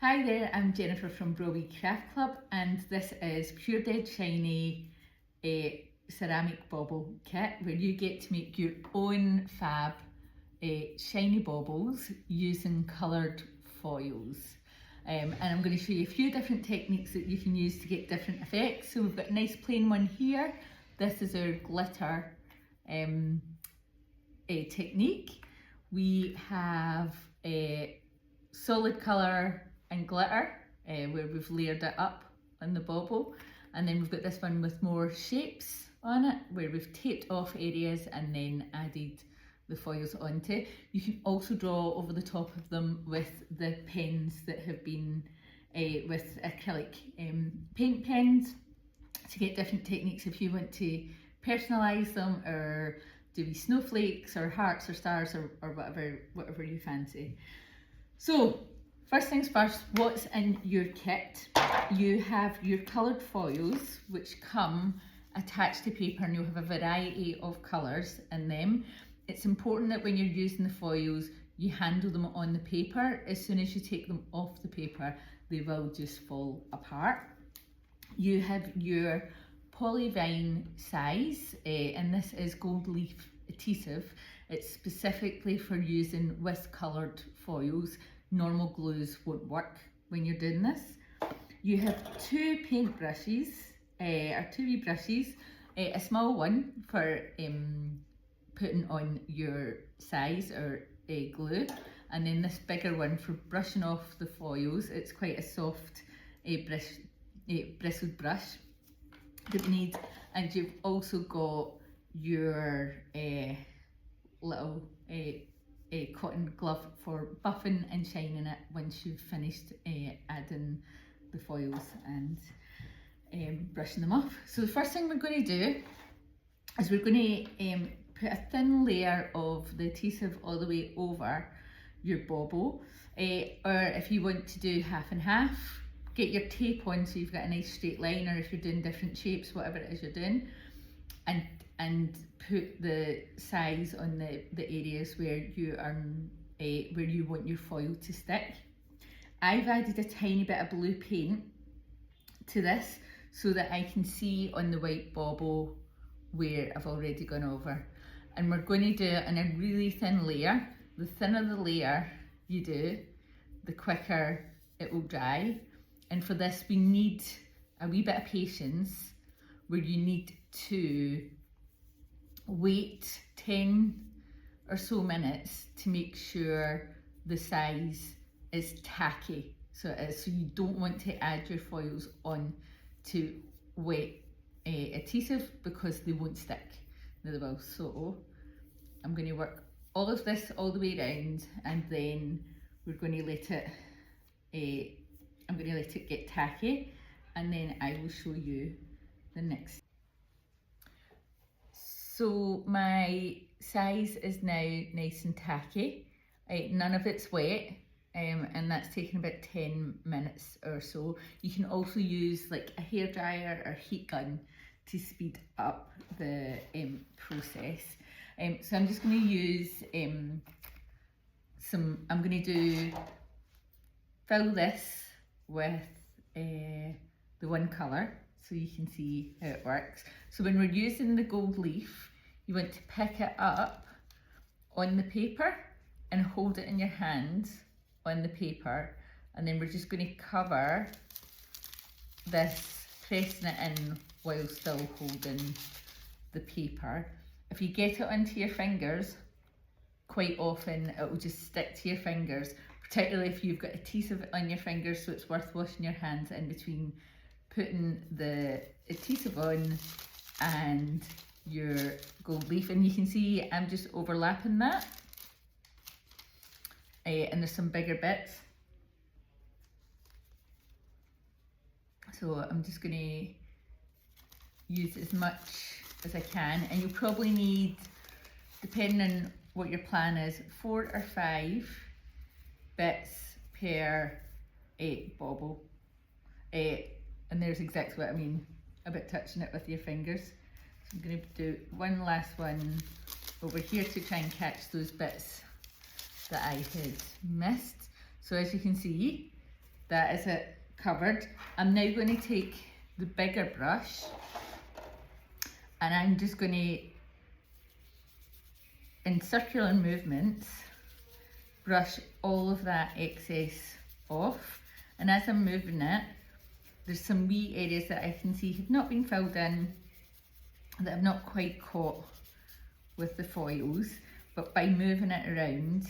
Hi there, I'm Jennifer from Baubles Craft Club, and this is Pure Dead Shiny ceramic bauble kit where you get to make your own fab shiny baubles using coloured foils. And I'm going to show you a few different techniques that you can use to get different effects. So we've got a nice plain one here. This is our glitter technique. We have a solid colour and glitter where we've layered it up on the bauble, and then we've got this one with more shapes on it where we've taped off areas and then added the foils onto. You can also draw over the top of them with the pens that have been with acrylic paint pens to get different techniques if you want to personalise them or do snowflakes or hearts or stars or whatever you fancy. So first things first, what's in your kit? You have your coloured foils which come attached to paper, and you'll have a variety of colours in them. It's important that when you're using the foils you handle them on the paper. As soon as you take them off the paper they will just fall apart. You have your polyvine size, and this is gold leaf adhesive. It's specifically for using with coloured foils. Normal glues won't work when you're doing this. You have two paint brushes, or two wee brushes, a small one for putting on your size or glue, and then this bigger one for brushing off the foils. It's quite a soft bristled brush that we need, and you've also got your little cotton glove for buffing and shining it once you've finished adding the foils and brushing them off. So the first thing we're going to do is we're going to put a thin layer of the adhesive all the way over your bauble, or if you want to do half and half, get your tape on so you've got a nice straight line, or if you're doing different shapes, whatever it is you're doing, and put the size on the areas where you want your foil to stick. I've added a tiny bit of blue paint to this so that I can see on the white bauble where I've already gone over. And we're going to do it in a really thin layer. The thinner the layer you do, the quicker it will dry. And for this we need a wee bit of patience, where you need to wait 10 or so minutes to make sure the size is tacky. So you don't want to add your foils on to wet adhesive because they won't stick. They will. So I'm going to work all of this all the way around, and then we're going to let it I'm going to let it get tacky, and then I will show you the next. So my size is now nice and tacky. None of it's wet, and that's taken about 10 minutes or so. You can also use like a hairdryer or heat gun to speed up the process. So I'm just going to use I'm going to fill this with the one colour so you can see how it works. So when we're using the gold leaf, you want to pick it up on the paper and hold it in your hand on the paper, and then we're just going to cover this, pressing it in while still holding the paper. If you get it onto your fingers, quite often it will just stick to your fingers, particularly if you've got adhesive on your fingers, so it's worth washing your hands in between putting the adhesive on and your gold leaf. And you can see I'm just overlapping that, and there's some bigger bits, so I'm just going to use as much as I can, and you'll probably need, depending on what your plan is, 4 or 5 bits per bauble, and there's exactly what I mean about touching it with your fingers. So I'm going to do one last one over here to try and catch those bits that I had missed. So as you can see, that is it covered. I'm now going to take the bigger brush and I'm just going to, in circular movements, brush all of that excess off. And as I'm moving it, there's some wee areas that I can see have not been filled in, that I've not quite caught with the foils, but by moving it around,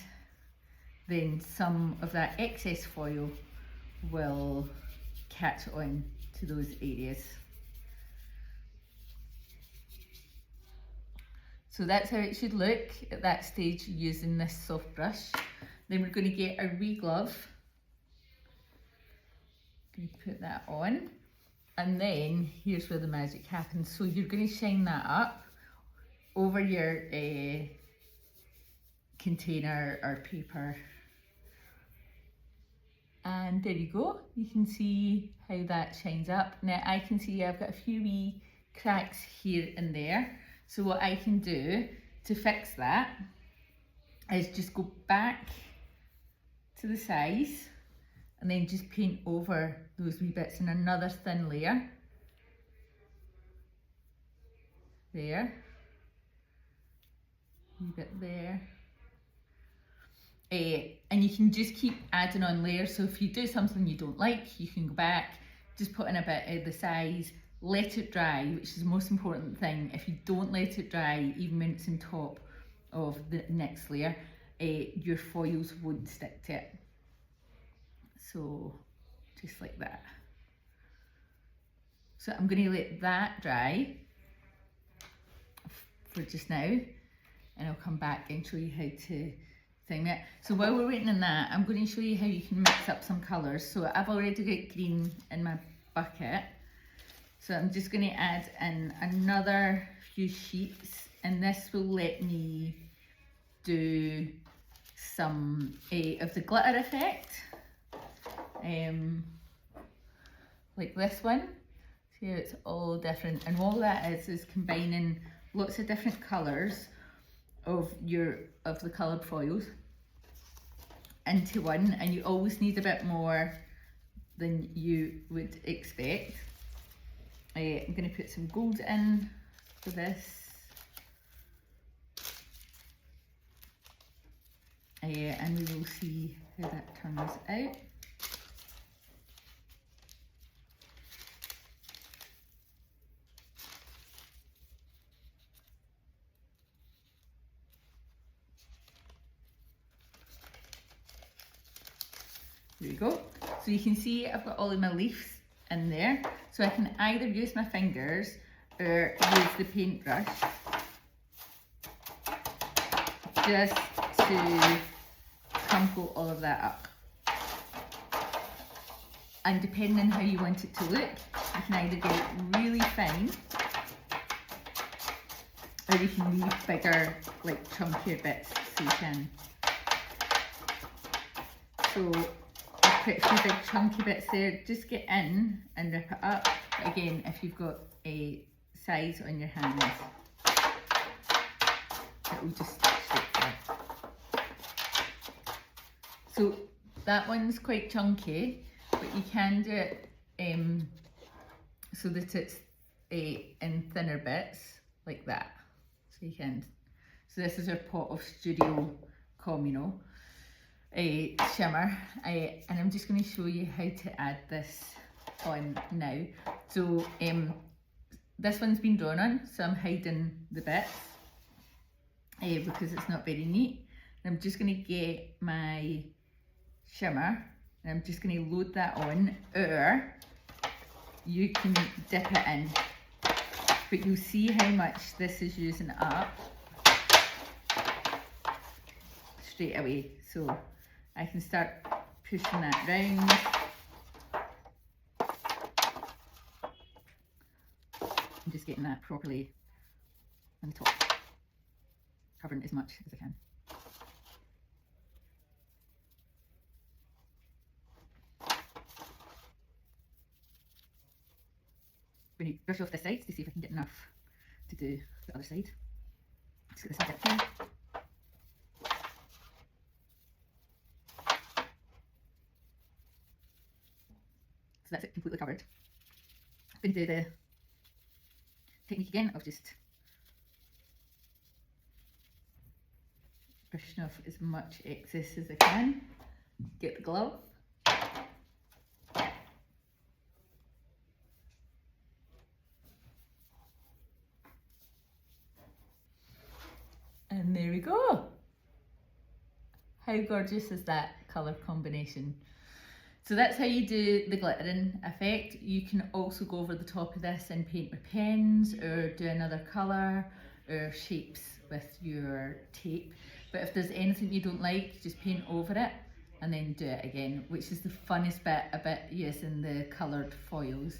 then some of that excess foil will catch on to those areas. So that's how it should look at that stage using this soft brush. Then we're going to get our wee glove. Going to put that on, and then here's where the magic happens. So you're going to shine that up over your container or paper. And there you go. You can see how that shines up. Now I can see I've got a few wee cracks here and there. So what I can do to fix that is just go back to the size and then just paint over those wee bits in another thin layer. There. Wee bit there. And you can just keep adding on layers. So if you do something you don't like, you can go back, just put in a bit of the size, let it dry, which is the most important thing. If you don't let it dry, even when it's on top of the next layer, your foils won't stick to it. So just like that. So I'm going to let that dry for just now, and I'll come back and show you how to thing it. So while we're waiting on that, I'm going to show you how you can mix up some colours. So I've already got green in my bucket, so I'm just going to add in another few sheets, and this will let me do some of the glitter effect, like this one. See how it's all different, and all that is combining lots of different colours of the coloured foils into one, and you always need a bit more than you would expect. I'm going to put some gold in for this, and we will see how that turns out. There we go. So you can see I've got all of my leaves in there. So I can either use my fingers or use the paintbrush just to crumple all of that up. And depending on how you want it to look, you can either get it really fine, or you can leave bigger, like chunkier bits, so you can. So put a few big chunky bits there, just get in and rip it up. But again, if you've got a size on your hands, it will just stick straight through. So that one's quite chunky, but you can do it so that it's in thinner bits like that. So you can. So this is our pot of Studio Communal shimmer, and I'm just going to show you how to add this on now. So this one's been drawn on, so I'm hiding the bits because it's not very neat. And I'm just going to get my shimmer and I'm just going to load that on, or you can dip it in, but you'll see how much this is using up straight away. So I can start pushing that round. I'm just getting that properly on top, covering as much as I can. I'm going to brush off this side to see if I can get enough to do the other side. Let's get this side up here. that's it, completely covered. I'm going to do the technique again of just brushing off as much excess as I can. Get the glove. And there we go. How gorgeous is that colour combination? So that's how you do the glittering effect. You can also go over the top of this and paint with pens or do another colour or shapes with your tape. But if there's anything you don't like, just paint over it and then do it again, which is the funnest bit about using the coloured foils.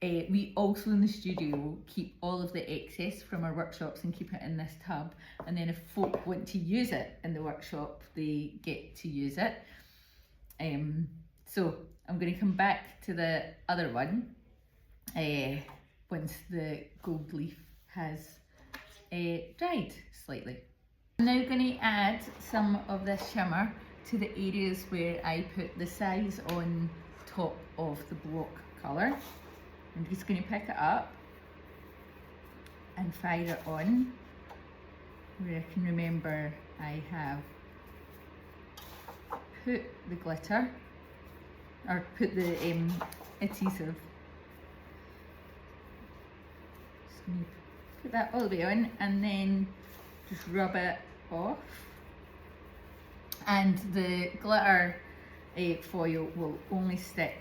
We also in the studio keep all of the excess from our workshops and keep it in this tub, and then if folk want to use it in the workshop, they get to use it. So I'm going to come back to the other one once the gold leaf has dried slightly. I'm now going to add some of this shimmer to the areas where I put the size on top of the block colour. I'm just going to pick it up and fire it on where I can remember I have put the glitter or put the adhesive. Just going to put that all the way on and then just rub it off, and the glitter foil will only stick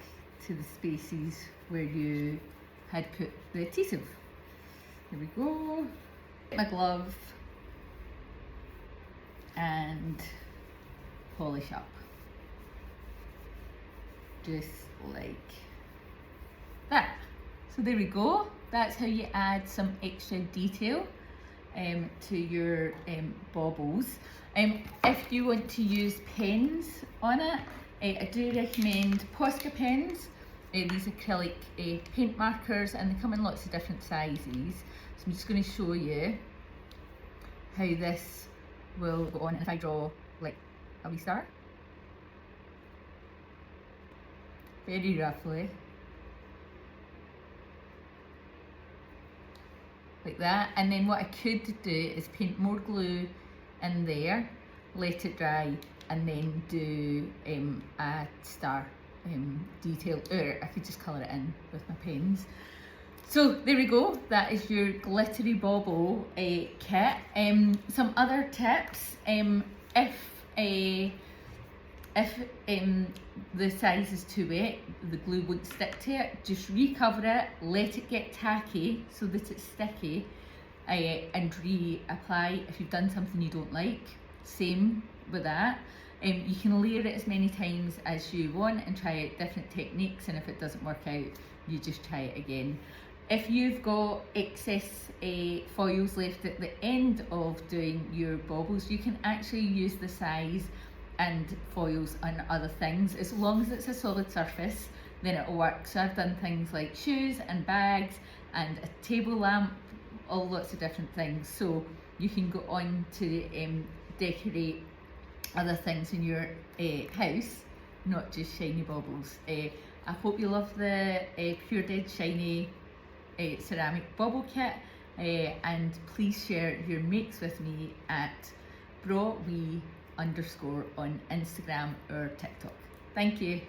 to the spaces where you had put the adhesive. There we go. Get my glove and polish up. Just like that. So there we go. That's how you add some extra detail to your baubles. If you want to use pens on it, I do recommend Posca pens. These acrylic paint markers, and they come in lots of different sizes. So I'm just going to show you how this will go on if I draw like a wee star. Very roughly. Like that, and then what I could do is paint more glue in there, let it dry, and then do a star detail, or I could just colour it in with my pens. So there we go, that is your glittery bauble kit. Some other tips, if the size is too wet, the glue won't stick to it, just recover it, let it get tacky so that it's sticky, and reapply. If you've done something you don't like, same with that. You can layer it as many times as you want and try out different techniques, and if it doesn't work out, you just try it again. If you've got excess foils left at the end of doing your baubles, you can actually use the size and foils on other things. As long as it's a solid surface, then it'll work. So I've done things like shoes and bags and a table lamp, all lots of different things. So you can go on to decorate other things in your house, not just shiny baubles. I hope you love the Pure Dead Shiny ceramic bauble kit, and please share your makes with me at @brawwee_ on Instagram or TikTok. Thank you.